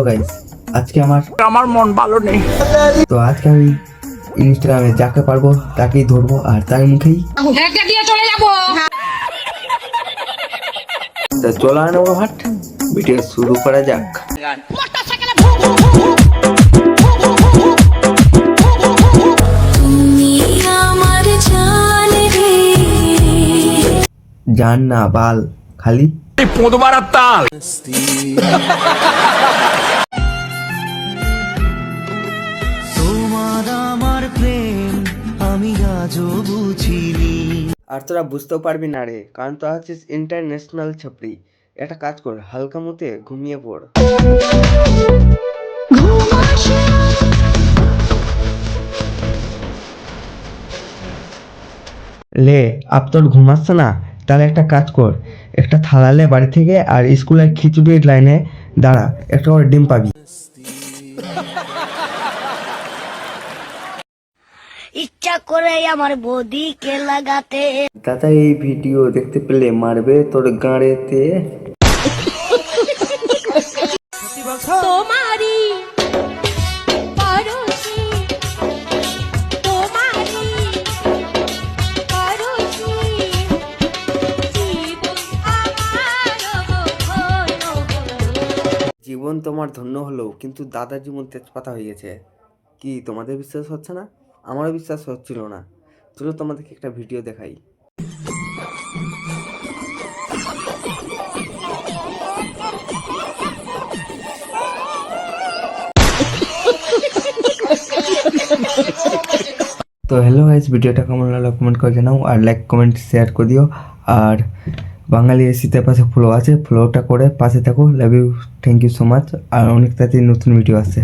Guys, আজকে আমার মন ভালো নেই। তো আজকে আমি ইনস্টাগ্রামে যাকে পারবো তাকেই ধরবো আর তার মুখেই দিয়ে চলে যাবো। তা চলো আনো হাট, ভিডিও শুরু করা যাক। জান না বাল খালি পোদবার তাল। তোমার আমার প্রেম আমি আজও বুঝিনি। আর তোরা বুঝতেও পারবি না রে, কারণ তোরা হচ্ছিস ইন্টারন্যাশনাল ছাপড়ি। একটা কাজ কর, হালকা মতে ঘুমিয়ে পড়। লে আপ তোর ঘুমাচ্ছে না? তাহলে একটা কাজ কর, একটা থালালে বাড়ি থেকে আর স্কুলের খিচুড়ির লাইনে দাঁড়া, একটা করে ডিম পাবি। ইচ্ছা করে আমার বৌদিকে লাগাতে। দাদা এই ভিডিও দেখতে পেলে মারবে তোর গাঁড়েতে। তোমারি পরশি, তোমারি পরশি, জীবন তোমার ধন্য হলো, কিন্তু দাদার জীবন তেজপাতা হয়ে গেছে। কি তোমাদের বিশ্বাস হচ্ছে না? আমারও বিশ্বাস হচ্ছিল না। চলো তোমাদেরকে একটা ভিডিও দেখাই। তো হ্যালো গাইস, ভিডিওটা কেমন লাগলো কমেন্ট করে জানাও, আর লাইক কমেন্ট শেয়ার করে দিও। আর বাঙালি এসিতে পাশে ফলো আছে, ফলোটা করে পাশে থাকো। Love you, thank you so much. আর অনেক তাড়াতাড়ি নতুন ভিডিও আসছে।